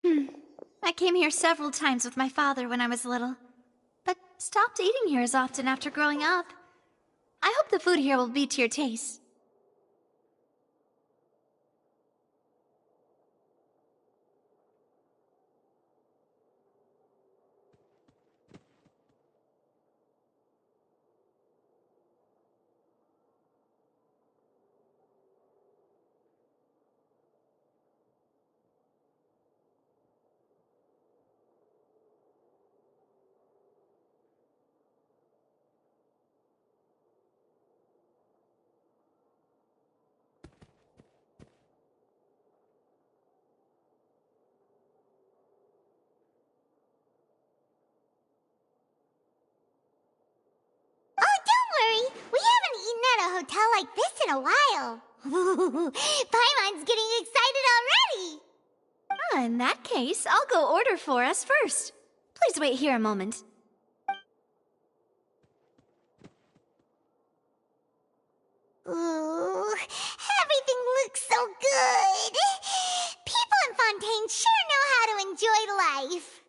Hmm. I came here several times with my father when I was little, but stopped eating here as often after growing up. I hope the food here will be to your taste. Oh, don't worry. We haven't eaten at a hotel like this in a while. Paimon's getting excited already. In that case, I'll go order for us first. Please wait here a moment. Ooh, everything looks so good. People in Fontaine sure know how to enjoy life.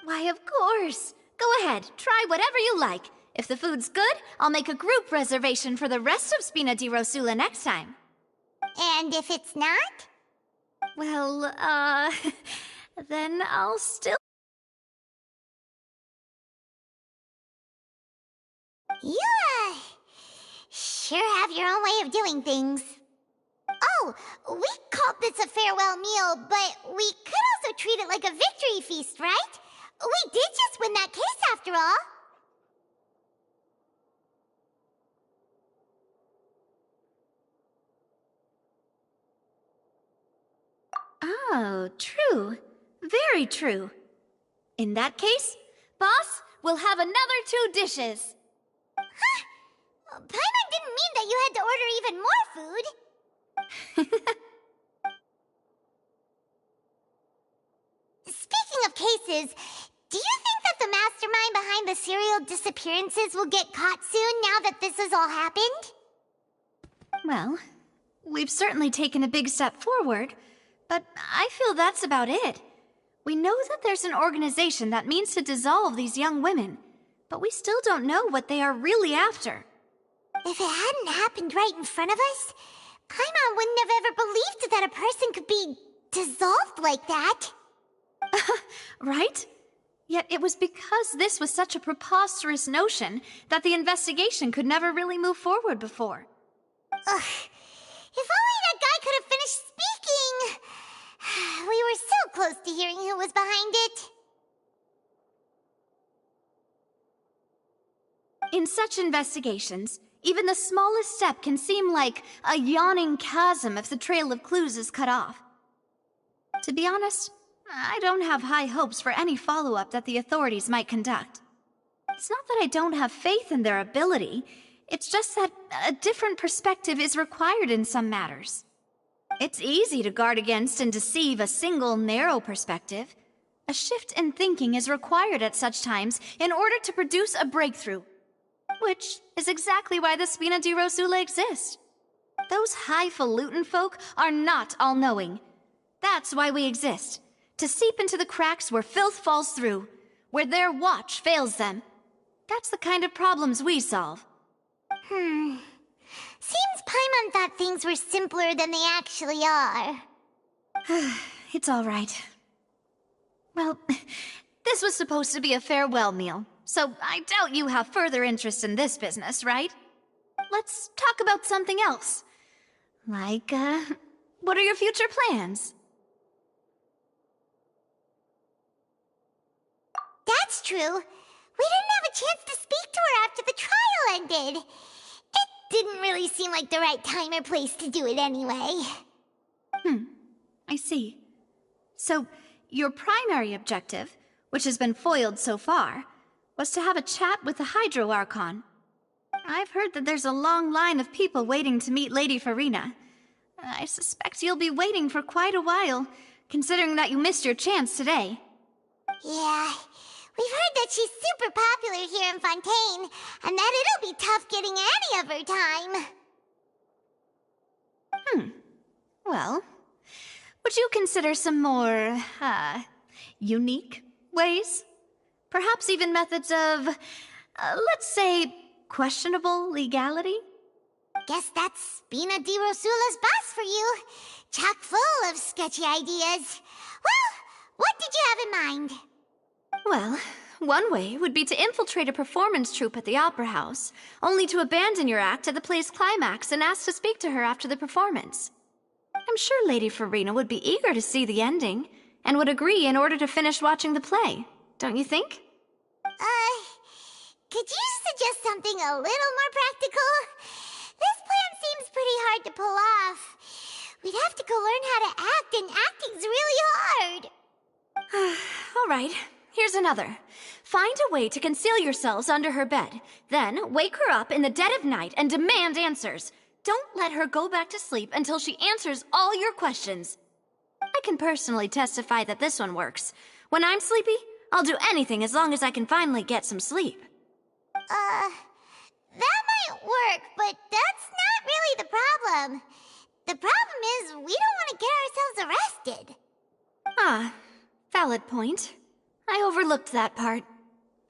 Why, of course. Go ahead, try whatever you like. If the food's good, I'll make a group reservation for the rest of Spina di Rosula next time. And if it's not? Well, then I'll still... You, sure have your own way of doing things. Oh, we called this a farewell meal, but we could also treat it like a victory feast, right? We did just win that case after all. Oh, true. Very true. In that case, boss, we'll have another 2 dishes. Huh? Paimon didn't mean that you had to order even more food. Speaking of cases, do you think that the mastermind behind the serial disappearances will get caught soon now that this has all happened? Well, we've certainly taken a big step forward, but I feel that's about it. We know that there's an organization that means to dissolve these young women, but we still don't know what they are really after. If it hadn't happened right in front of us, Paimon wouldn't have ever believed that a person could be dissolved like that. Right? Yet it was because this was such a preposterous notion that the investigation could never really move forward before. Ugh. If only that guy could have finished speaking! We were so close to hearing who was behind it. In such investigations, even the smallest step can seem like a yawning chasm if the trail of clues is cut off. To be honest, I don't have high hopes for any follow-up that the authorities might conduct. It's not that I don't have faith in their ability, it's just that a different perspective is required in some matters. It's easy to guard against and deceive a single narrow perspective. A shift in thinking is required at such times in order to produce a breakthrough. Which is exactly why the Spina di Rosula exist. Those highfalutin folk are not all-knowing. That's why we exist. To seep into the cracks where filth falls through, where their watch fails them. That's the kind of problems we solve. Seems Paimon thought things were simpler than they actually are. It's all right. Well, this was supposed to be a farewell meal, so I doubt you have further interest in this business, right? Let's talk about something else. Like, what are your future plans? That's true. We didn't have a chance to speak to her after the trial ended. It didn't really seem like the right time or place to do it anyway. I see. So, your primary objective, which has been foiled so far, was to have a chat with the Hydro Archon. I've heard that there's a long line of people waiting to meet Lady Farina. I suspect you'll be waiting for quite a while, considering that you missed your chance today. Yeah, we've heard that she's super popular here in Fontaine, and that it'll be tough getting any of her time. Well, Would you consider some more, unique ways? Perhaps even methods of, let's say, questionable legality? Guess that's Spina di Rosula's boss for you. Chock full of sketchy ideas. Well, what did you have in mind? Well, one way would be to infiltrate a performance troupe at the Opera House, only to abandon your act at the play's climax and ask to speak to her after the performance. I'm sure Lady Farina would be eager to see the ending, and would agree in order to finish watching the play, don't you think? Could you suggest something a little more practical? This plan seems pretty hard to pull off. We'd have to go learn how to act, and acting's really hard. All right, here's another. Find a way to conceal yourselves under her bed. Then wake her up in the dead of night and demand answers. Don't let her go back to sleep until she answers all your questions. I can personally testify that this one works. When I'm sleepy, I'll do anything as long as I can finally get some sleep. That might work, but that's not really the problem. The problem is we don't want to get ourselves arrested. Ah, valid point. I overlooked that part.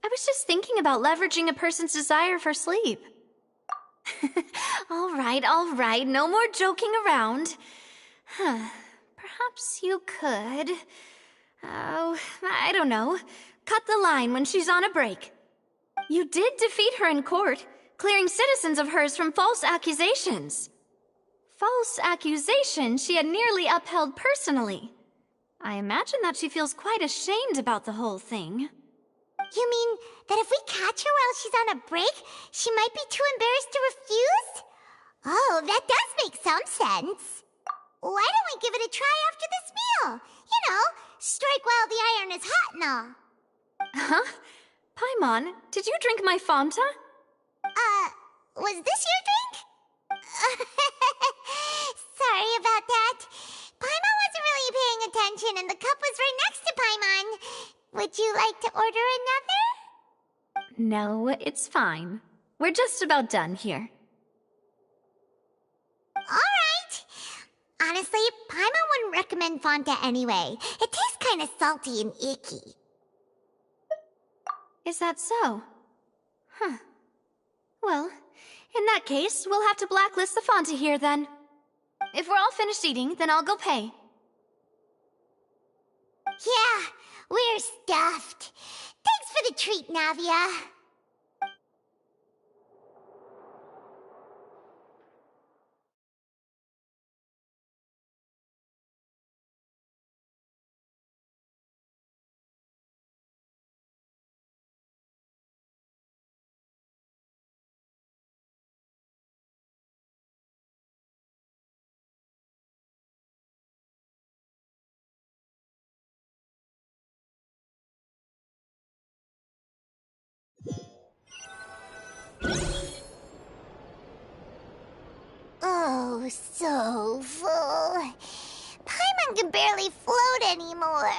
I was just thinking about leveraging a person's desire for sleep. All right, no more joking around. Perhaps you could... Oh, I don't know. Cut the line when she's on a break. You did defeat her in court, clearing citizens of hers from false accusations. False accusations she had nearly upheld personally. I imagine that she feels quite ashamed about the whole thing. You mean that if we catch her while she's on a break, she might be too embarrassed to refuse? Oh, that does make some sense. Why don't we give it a try after this meal? You know, strike while the iron is hot and all. Huh? Paimon, did you drink my Fanta? Was this your drink? Sorry about that. Paimon wasn't really paying attention and the cup was right next to Paimon. Would you like to order another? No, it's fine. We're just about done here. Alright. Honestly, Paimon wouldn't recommend Fanta anyway. It tastes kind of salty and icky. Is that so? Huh. Well, in that case, we'll have to blacklist the Fanta here then. If we're all finished eating, then I'll go pay. Yeah, we're stuffed. Thanks for the treat, Navia. Oh, so full. Paimon can barely float anymore.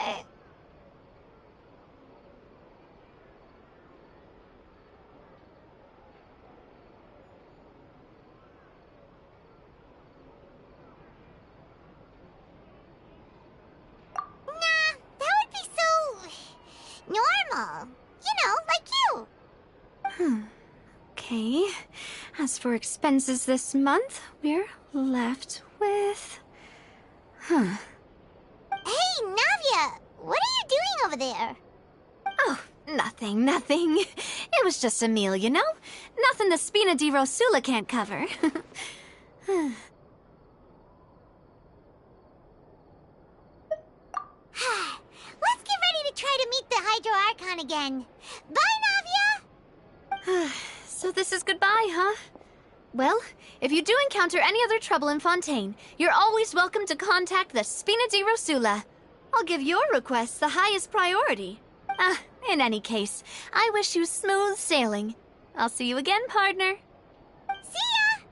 Nah, that would be so... normal. You know, like you. Okay. As for expenses this month, we're left with... Hey, Navia! What are you doing over there? Oh, nothing. It was just a meal, you know? Nothing the Spina di Rosula can't cover. Let's get ready to try to meet the Hydro Archon again. Bye, Navia! So this is goodbye, huh? Well, if you do encounter any other trouble in Fontaine, you're always welcome to contact the Spina di Rosula. I'll give your request the highest priority. In any case, I wish you smooth sailing. I'll see you again, partner. See ya!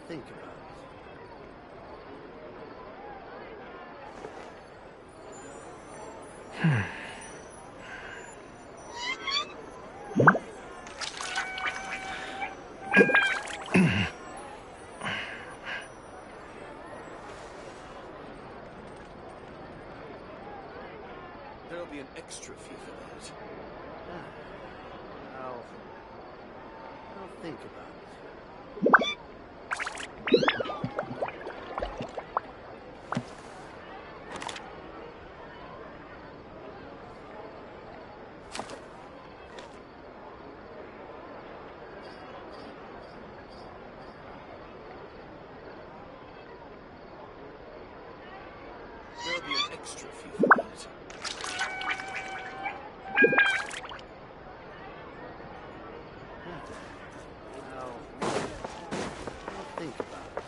think about it. There'll be an extra fee for that. I'll think about it. There'll be an extra fee for that. I'll think about it.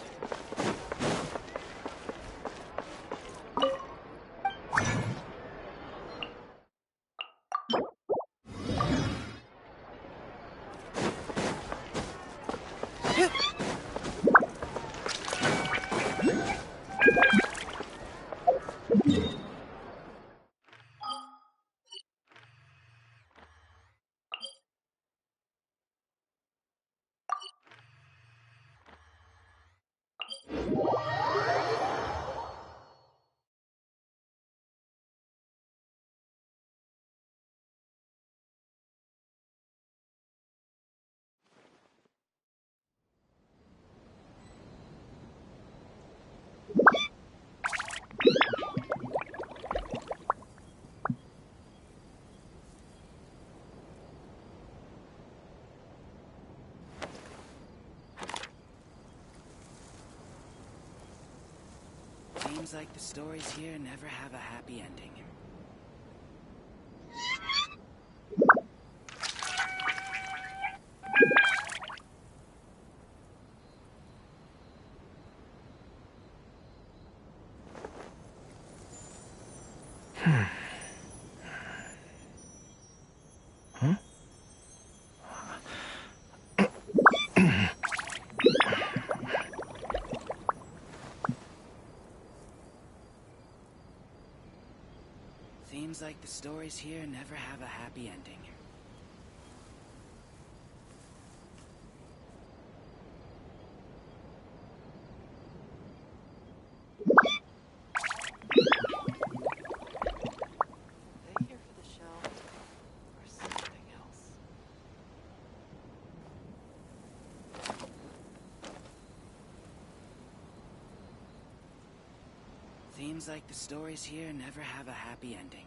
Seems like the stories here never have a happy ending. Seems like the stories here never have a happy ending. They here for the show or something else? Seems like the stories here never have a happy ending.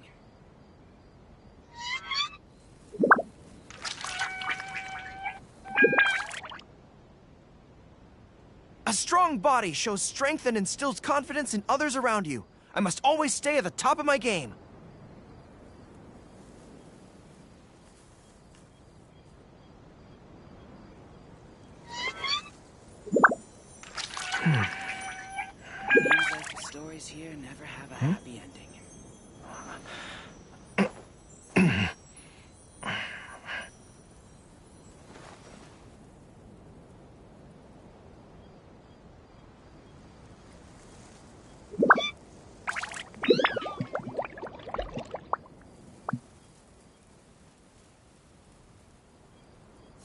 A strong body shows strength and instills confidence in others around you. I must always stay at the top of my game. Seems like the stories here never have a happy ending.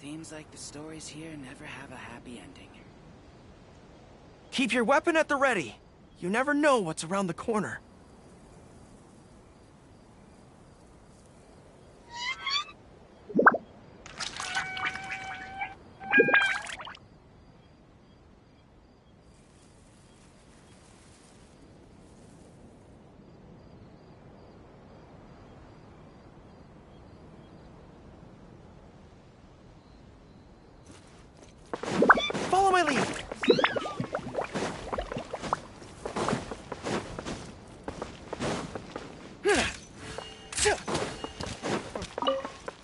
Seems like the stories here never have a happy ending. Keep your weapon at the ready. You never know what's around the corner. Follow my lead.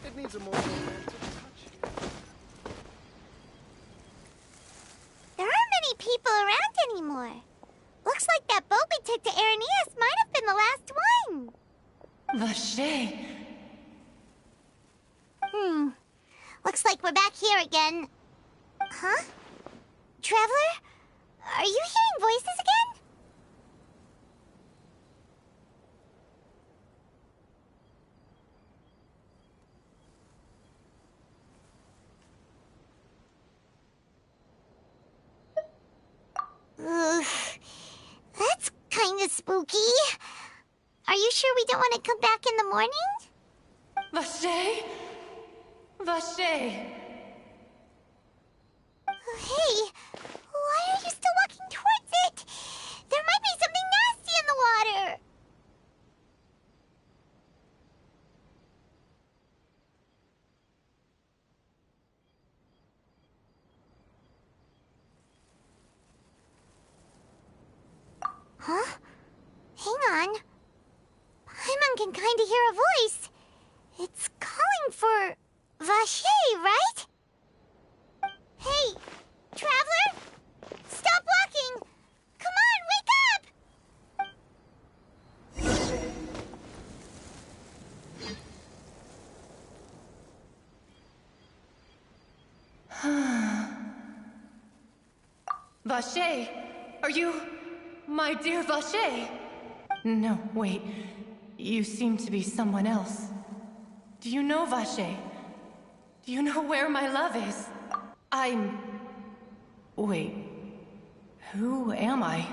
It needs a more romantic touch. There aren't many people around anymore. Looks like that boat we took to Araneas might have been the last one. Vache. Looks like we're back here again. Huh? Traveler? Are you hearing voices again? Ugh, that's kinda spooky. Are you sure we don't want to come back in the morning? Vache? Vache! Hey, why are you still walking towards it? There might be something nasty in the water. Huh? Hang on. Paimon can kinda hear a voice. It's calling for Vache, right? Hey, traveler! Stop walking! Come on, wake up! Vache! Are you... my dear Vache? No, wait. You seem to be someone else. Do you know Vache? Do you know where my love is? I'm... Wait. Who am I?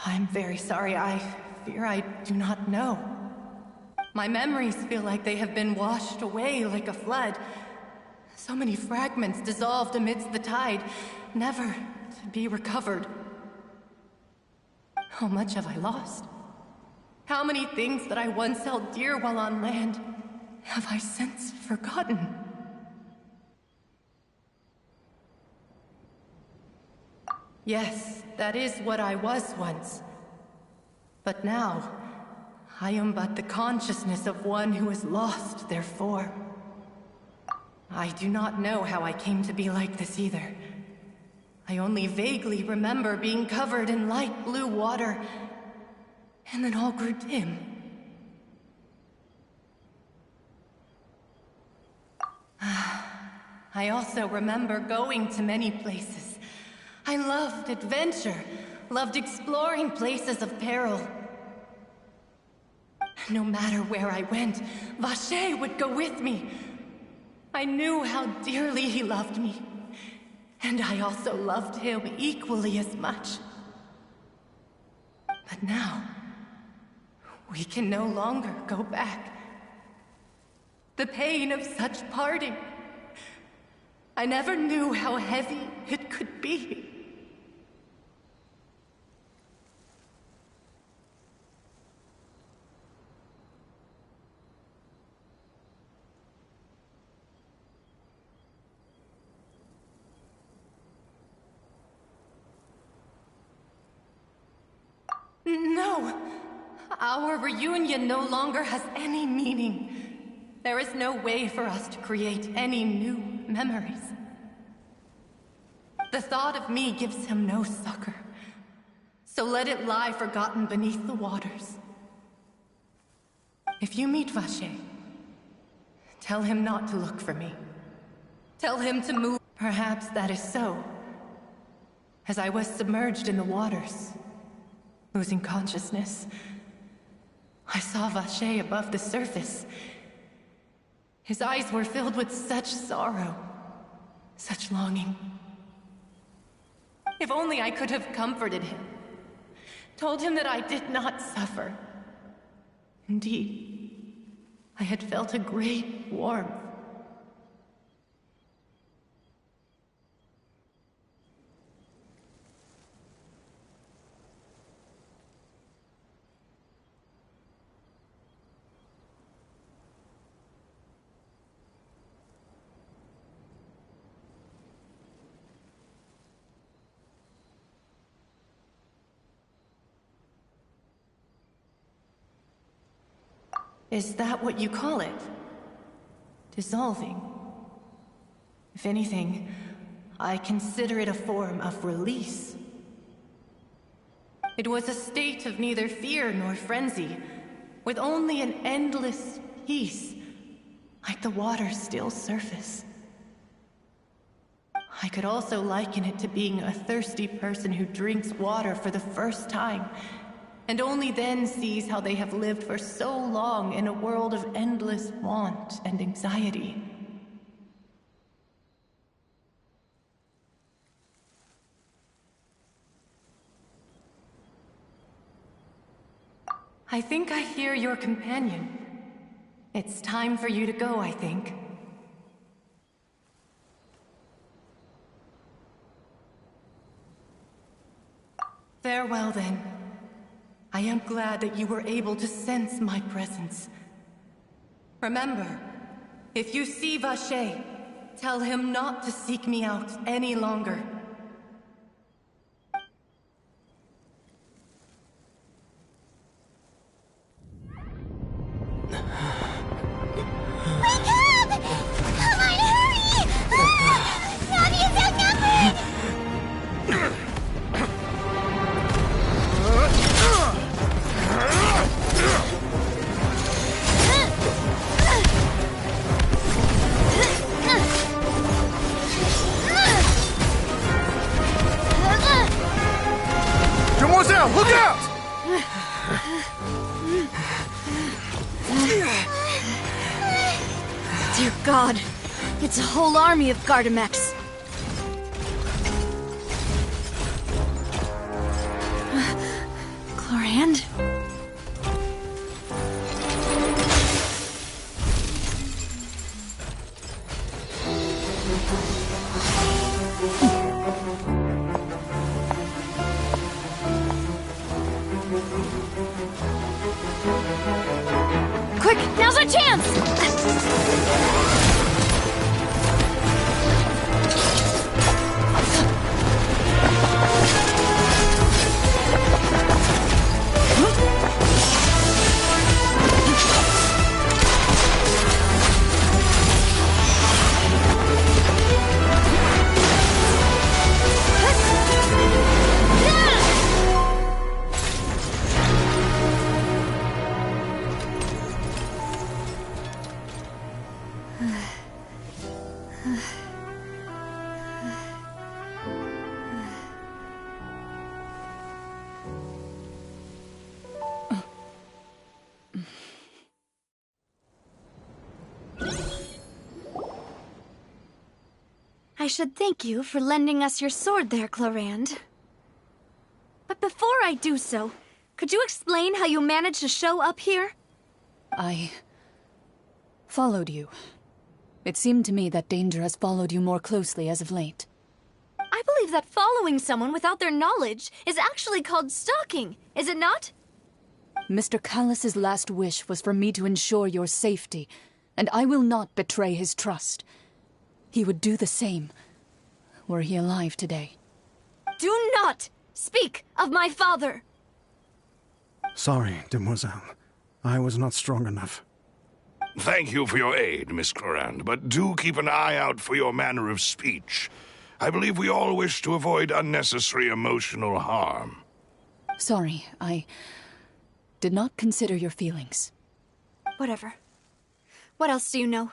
I'm very sorry. I fear I do not know. My memories feel like they have been washed away like a flood. So many fragments dissolved amidst the tide, never to be recovered. How much have I lost? How many things that I once held dear while on land have I since forgotten? Yes, that is what I was once. But now, I am but the consciousness of one who has lost their form. I do not know how I came to be like this either. I only vaguely remember being covered in light blue water, and then all grew dim. I also remember going to many places. I loved adventure, loved exploring places of peril. No matter where I went, Vache would go with me. I knew how dearly he loved me, and I also loved him equally as much. But now, we can no longer go back. The pain of such parting, I never knew how heavy it could be. No! Our reunion no longer has any meaning. There is no way for us to create any new memories. The thought of me gives him no succor. So let it lie forgotten beneath the waters. If you meet Vache, tell him not to look for me. Tell him to move. Perhaps that is so. As I was submerged in the waters, losing consciousness, I saw Vache above the surface. His eyes were filled with such sorrow, such longing. If only I could have comforted him, told him that I did not suffer. Indeed, I had felt a great warmth. Is that what you call it? Dissolving? If anything, I consider it a form of release. It was a state of neither fear nor frenzy, with only an endless peace, like the water's still surface. I could also liken it to being a thirsty person who drinks water for the first time, and only then sees how they have lived for so long in a world of endless want and anxiety. I think I hear your companion. It's time for you to go, I think. Farewell, then. I am glad that you were able to sense my presence. Remember, if you see Vache, tell him not to seek me out any longer. Wake up! Come on, hurry! Navi is outnumbered! Demoiselle, look out! Dear God, it's a whole army of Gardamex. Clorand? Quick, now's our chance! I should thank you for lending us your sword there, Clorand. But before I do so, could you explain how you managed to show up here? I followed you. It seemed to me that danger has followed you more closely as of late. I believe that following someone without their knowledge is actually called stalking, is it not? Mr. Callus's last wish was for me to ensure your safety, and I will not betray his trust. He would do the same, were he alive today. Do not speak of my father! Sorry, Demoiselle. I was not strong enough. Thank you for your aid, Miss Clorand, but do keep an eye out for your manner of speech. I believe we all wish to avoid unnecessary emotional harm. Sorry, I did not consider your feelings. Whatever. What else do you know?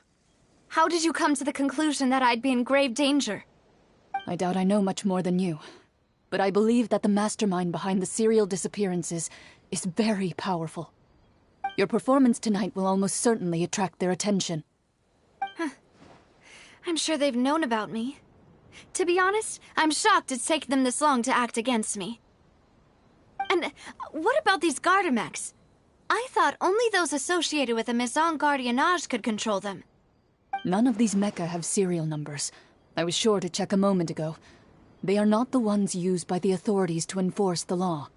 How did you come to the conclusion that I'd be in grave danger? I doubt I know much more than you, but I believe that the mastermind behind the serial disappearances is very powerful. Your performance tonight will almost certainly attract their attention. I'm sure they've known about me. To be honest, I'm shocked it's taken them this long to act against me. And what about these Gardamex? I thought only those associated with the Maison Gardiennage could control them. None of these mecha have serial numbers. I was sure to check a moment ago. They are not the ones used by the authorities to enforce the law.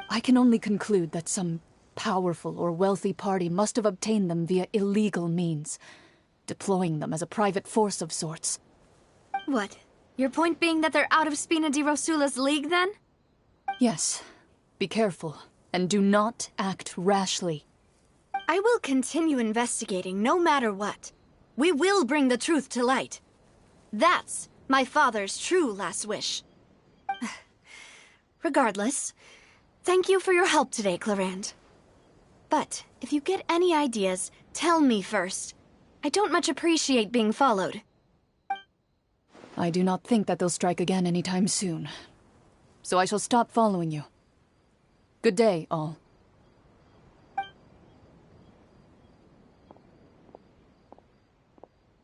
I can only conclude that some powerful or wealthy party must have obtained them via illegal means, deploying them as a private force of sorts. What? Your point being that they're out of Spina di Rosula's league, then? Yes. Be careful, and do not act rashly. I will continue investigating no matter what. We will bring the truth to light. That's my father's true last wish. Regardless, thank you for your help today, Clorand. But if you get any ideas, tell me first. I don't much appreciate being followed. I do not think that they'll strike again anytime soon. So I shall stop following you. Good day, all.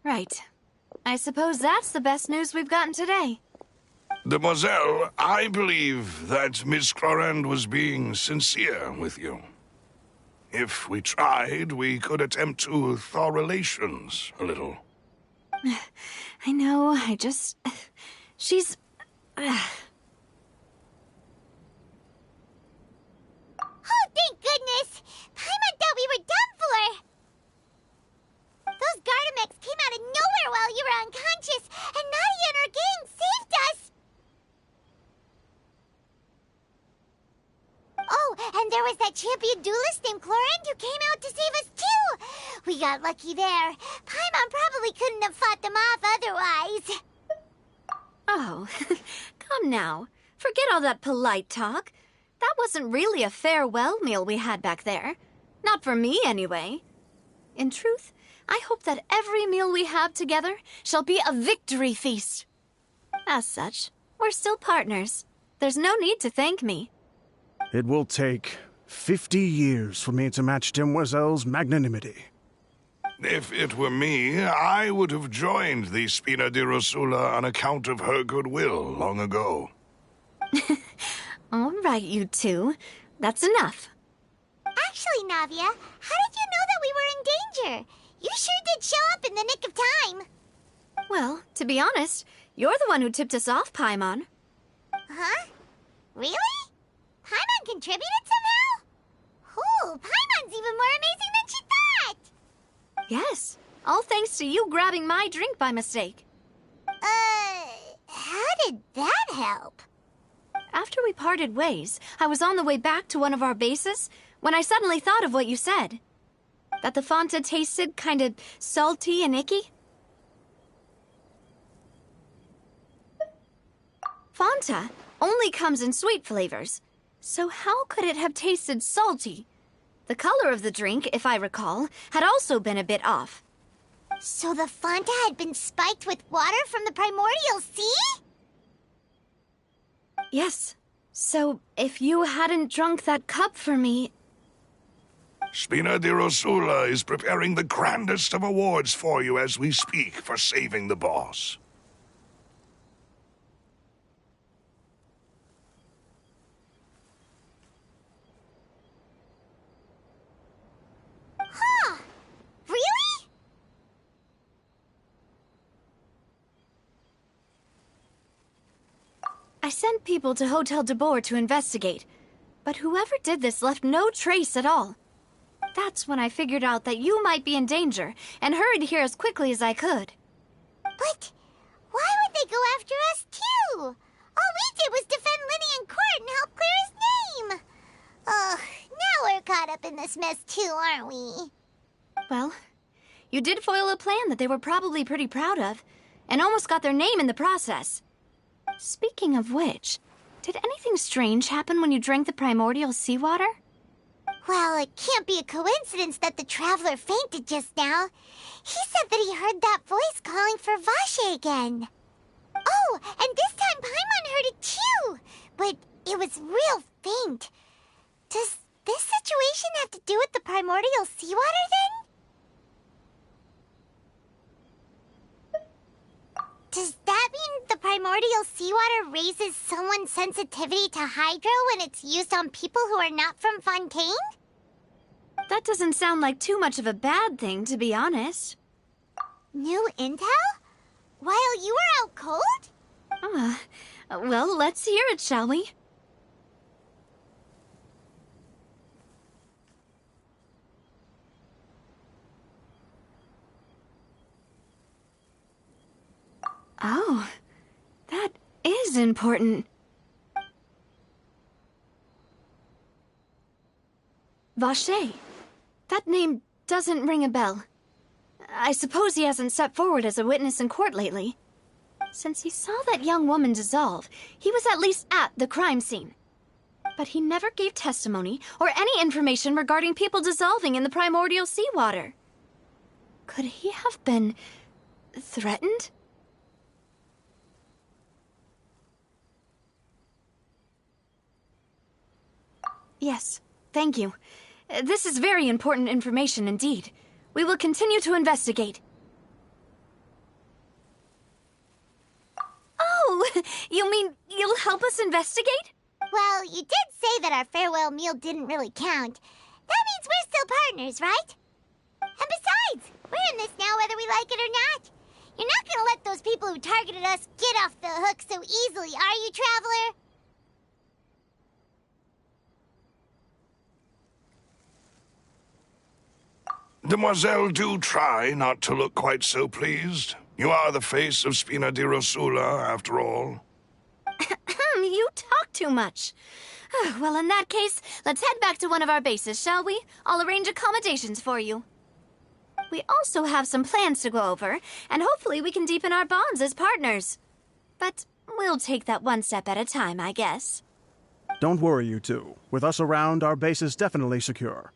Right. I suppose that's the best news we've gotten today. Demoiselle, I believe that Miss Clorand was being sincere with you. If we tried, we could attempt to thaw relations a little. I know, she's... Oh, thank goodness! Paimon thought we were done for! Those Gardamex came out of nowhere while you were unconscious, and Nadia and her gang saved us! Oh, and there was that champion duelist named Clorand who came out to save us too! We got lucky there. Paimon probably couldn't have fought them off otherwise. Oh, come now. Forget all that polite talk. That wasn't really a farewell meal we had back there. Not for me, anyway. In truth, I hope that every meal we have together shall be a victory feast. As such, we're still partners. There's no need to thank me. It will take 50 years for me to match Demoiselle's magnanimity. If it were me, I would have joined the Spina di Rosula on account of her goodwill long ago. All right, you two. That's enough. Actually, Navia, how did you know that we were in danger? You sure did show up in the nick of time. Well, to be honest, you're the one who tipped us off, Paimon. Huh? Really? Paimon contributed somehow? Ooh, Paimon's even more amazing than she thought! Yes, all thanks to you grabbing my drink by mistake. How did that help? After we parted ways, I was on the way back to one of our bases when I suddenly thought of what you said. That the Fanta tasted kind of salty and icky. Fanta only comes in sweet flavors, so how could it have tasted salty? The color of the drink, if I recall, had also been a bit off. So the Fanta had been spiked with water from the primordial sea? Yes. So, if you hadn't drunk that cup for me... Spina di Rosula is preparing the grandest of awards for you as we speak for saving the boss. Huh. Really? I sent people to Hotel de Boer to investigate, but whoever did this left no trace at all. That's when I figured out that you might be in danger, and hurried here as quickly as I could. But why would they go after us, too? All we did was defend Linny in court and help clear his name. Ugh, now we're caught up in this mess, too, aren't we? Well, you did foil a plan that they were probably pretty proud of, and almost got their name in the process. Speaking of which, did anything strange happen when you drank the primordial seawater? Well, it can't be a coincidence that the traveler fainted just now. He said that he heard that voice calling for Vache again. Oh, and this time Paimon heard it too, but it was real faint. Does this situation have to do with the primordial seawater then? Does that mean the primordial seawater raises someone's sensitivity to hydro when it's used on people who are not from Fontaine? That doesn't sound like too much of a bad thing, to be honest. New intel? While you were out cold? Well, let's hear it, shall we? Oh, that is important. Vache. That name doesn't ring a bell. I suppose he hasn't stepped forward as a witness in court lately. Since he saw that young woman dissolve, he was at least at the crime scene. But he never gave testimony or any information regarding people dissolving in the primordial seawater. Could he have been threatened? Yes, thank you. This is very important information indeed. We will continue to investigate. Oh, you mean you'll help us investigate? Well, you did say that our farewell meal didn't really count. That means we're still partners, right? And besides, we're in this now whether we like it or not. You're not gonna let those people who targeted us get off the hook so easily, are you, Traveler? Demoiselle, do try not to look quite so pleased. You are the face of Spina di Rosula, after all. You talk too much. Well, in that case, let's head back to one of our bases, shall we? I'll arrange accommodations for you. We also have some plans to go over, and hopefully we can deepen our bonds as partners. But we'll take that one step at a time, I guess. Don't worry, you two. With us around, our base is definitely secure.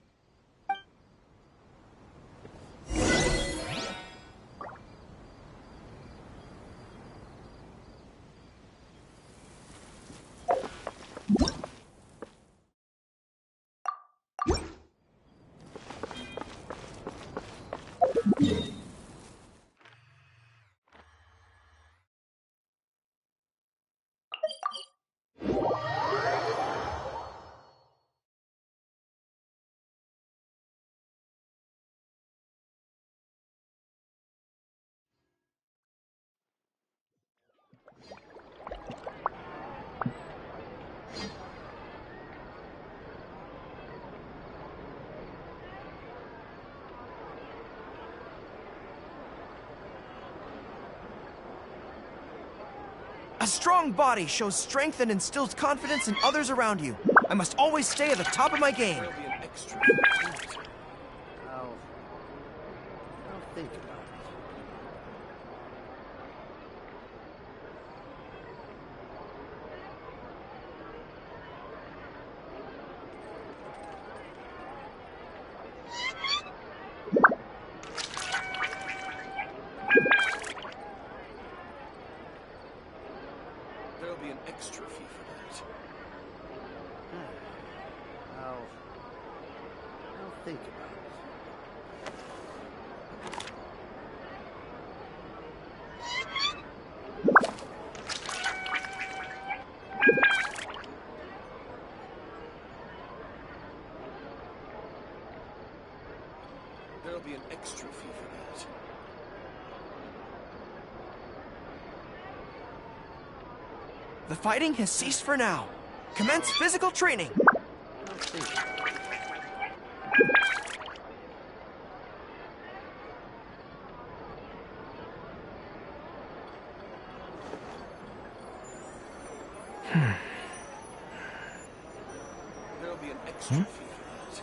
A strong body shows strength and instills confidence in others around you. I must always stay at the top of my game. I'll think about it. There'll be an extra fee for that. I'll think about it. There'll be an extra fee for that. The fighting has ceased for now. Commence physical training. I'll think about it. There'll be an extra fee for that.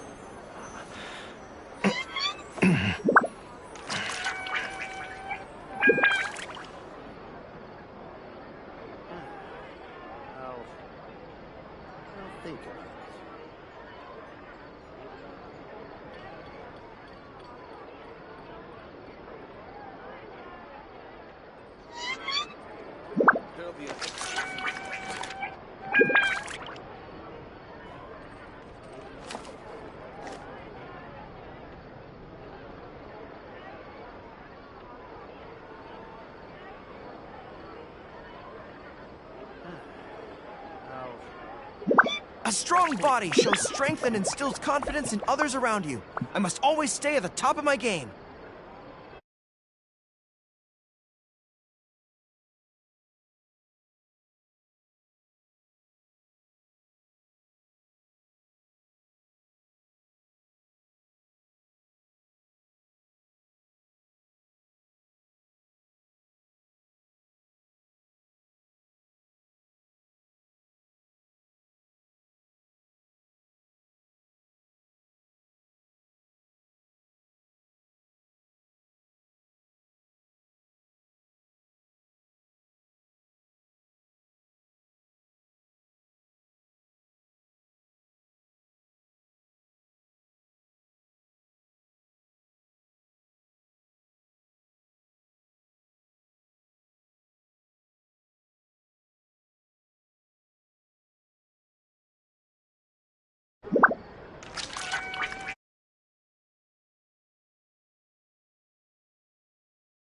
I'll think about it. There'll be an extra fee for that. A strong body shows strength and instills confidence in others around you. I must always stay at the top of my game.